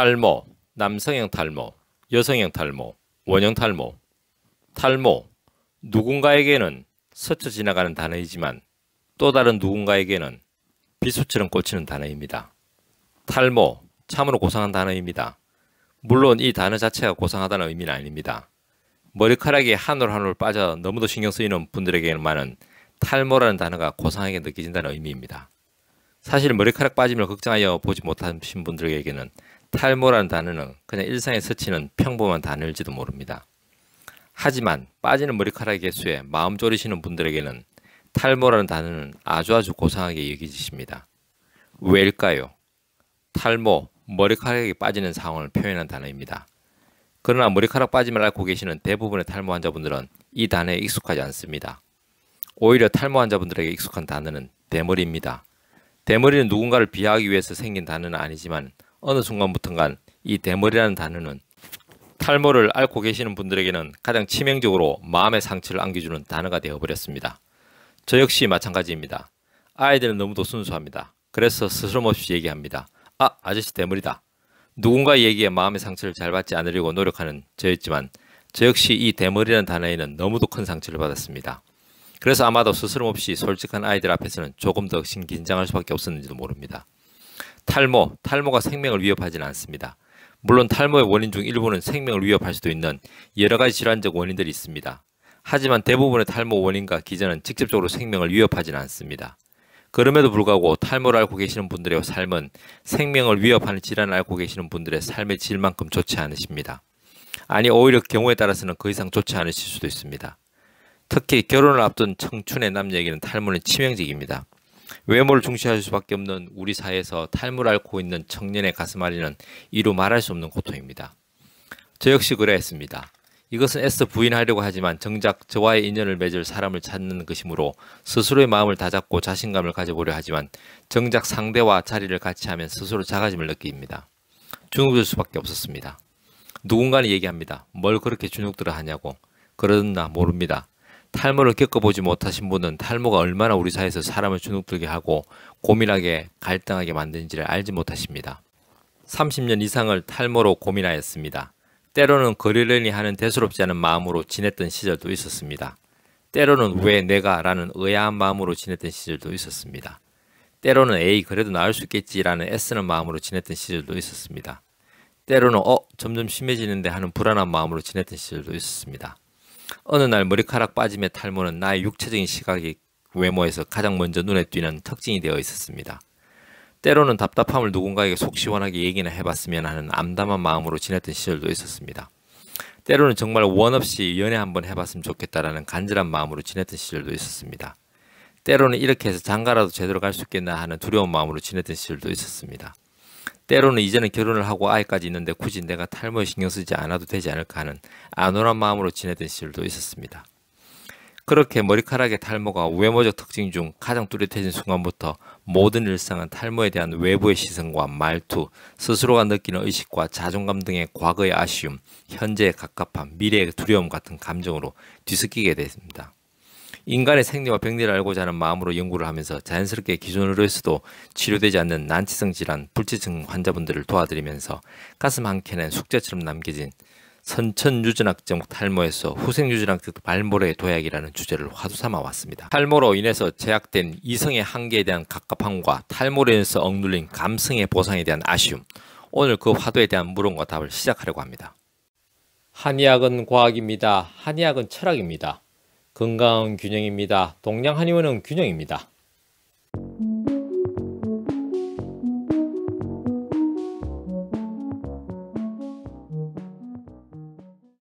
탈모, 남성형 탈모, 여성형 탈모, 원형 탈모. 탈모, 누군가에게는 스쳐 지나가는 단어이지만 또 다른 누군가에게는 비수처럼 꽂히는 단어입니다. 탈모, 참으로 고상한 단어입니다. 물론 이 단어 자체가 고상하다는 의미는 아닙니다. 머리카락이 한 올 한 올 빠져 너무도 신경 쓰이는 분들에게만은 탈모라는 단어가 고상하게 느껴진다는 의미입니다. 사실 머리카락 빠짐을 걱정하여 보지 못하신 분들에게는 탈모라는 단어는 그냥 일상에 스치는 평범한 단어일지도 모릅니다. 하지만 빠지는 머리카락의 개수에 마음 졸이시는 분들에게는 탈모라는 단어는 아주 고상하게 여겨지십니다. 왜일까요? 탈모, 머리카락이 빠지는 상황을 표현한 단어입니다. 그러나 머리카락 빠짐을 앓고 계시는 대부분의 탈모 환자분들은 이 단어에 익숙하지 않습니다. 오히려 탈모 환자분들에게 익숙한 단어는 대머리입니다. 대머리는 누군가를 비하하기 위해서 생긴 단어는 아니지만 어느 순간부터간 이 대머리라는 단어는 탈모를 앓고 계시는 분들에게는 가장 치명적으로 마음의 상처를 안겨주는 단어가 되어버렸습니다. 저 역시 마찬가지입니다. 아이들은 너무도 순수합니다. 그래서 스스럼없이 얘기합니다. 아, 아저씨 대머리다. 누군가의 얘기에 마음의 상처를 잘 받지 않으려고 노력하는 저였지만 저 역시 이 대머리라는 단어에는 너무도 큰 상처를 받았습니다. 그래서 아마도 스스럼없이 솔직한 아이들 앞에서는 조금 더 긴장할 수밖에 없었는지도 모릅니다. 탈모가 생명을 위협하지는 않습니다. 물론 탈모의 원인 중 일부는 생명을 위협할 수도 있는 여러 가지 질환적 원인들이 있습니다. 하지만 대부분의 탈모 원인과 기전은 직접적으로 생명을 위협하지는 않습니다. 그럼에도 불구하고 탈모를 앓고 계시는 분들의 삶은 생명을 위협하는 질환을 앓고 계시는 분들의 삶의 질만큼 좋지 않으십니다. 아니 오히려 경우에 따라서는 더 이상 좋지 않으실 수도 있습니다. 특히 결혼을 앞둔 청춘의 남녀에게는 탈모는 치명적입니다. 외모를 중시할 수밖에 없는 우리 사회에서 탈모를 앓고 있는 청년의 가슴 앓이는 이루 말할 수 없는 고통입니다. 저 역시 그래했습니다. 이것은 애써 부인하려고 하지만 정작 저와의 인연을 맺을 사람을 찾는 것이므로 스스로의 마음을 다잡고 자신감을 가져보려 하지만 정작 상대와 자리를 같이 하면 스스로 작아짐을 느낍니다. 주눅들 수밖에 없었습니다. 누군가는 얘기합니다. 뭘 그렇게 주눅들어 하냐고. 그러나 모릅니다. 탈모를 겪어보지 못하신 분은 탈모가 얼마나 우리 사회에서 사람을 주눅들게 하고 고민하게 갈등하게 만드는지를 알지 못하십니다. 30년 이상을 탈모로 고민하였습니다. 때로는 그러려니 하는 대수롭지 않은 마음으로 지냈던 시절도 있었습니다. 때로는 왜 내가 라는 의아한 마음으로 지냈던 시절도 있었습니다. 때로는 에이 그래도 나을 수 있겠지라는 애쓰는 마음으로 지냈던 시절도 있었습니다. 때로는 점점 심해지는데 하는 불안한 마음으로 지냈던 시절도 있었습니다. 어느 날 머리카락 빠짐의 탈모는 나의 육체적인 시각의 외모에서 가장 먼저 눈에 띄는 특징이 되어 있었습니다. 때로는 답답함을 누군가에게 속 시원하게 얘기나 해봤으면 하는 암담한 마음으로 지냈던 시절도 있었습니다. 때로는 정말 원 없이 연애 한번 해봤으면 좋겠다라는 간절한 마음으로 지냈던 시절도 있었습니다. 때로는 이렇게 해서 장가라도 제대로 갈 수 있겠나 하는 두려운 마음으로 지냈던 시절도 있었습니다. 때로는 이제는 결혼을 하고 아이까지 있는데 굳이 내가 탈모에 신경 쓰지 않아도 되지 않을까 하는 안온한 마음으로 지냈던 시절도 있었습니다. 그렇게 머리카락의 탈모가 외모적 특징 중 가장 뚜렷해진 순간부터 모든 일상은 탈모에 대한 외부의 시선과 말투, 스스로가 느끼는 의식과 자존감 등의 과거의 아쉬움, 현재의 갑갑함, 미래의 두려움 같은 감정으로 뒤섞이게 됐습니다. 인간의 생리와 병리를 알고자 하는 마음으로 연구를 하면서 자연스럽게 기존으로서도 치료되지 않는 난치성 질환, 불치증 환자분들을 도와드리면서 가슴 한켠엔 숙제처럼 남겨진 선천유전학적 탈모에서 후생유전학적 발모래의 도약이라는 주제를 화두삼아 왔습니다. 탈모로 인해서 제약된 이성의 한계에 대한 갑갑함과 탈모로 인해서 억눌린 감성의 보상에 대한 아쉬움, 오늘 그 화두에 대한 물음과 답을 시작하려고 합니다. 한의학은 과학입니다. 한의학은 철학입니다. 건강은 균형입니다. 동양 한의원은 균형입니다.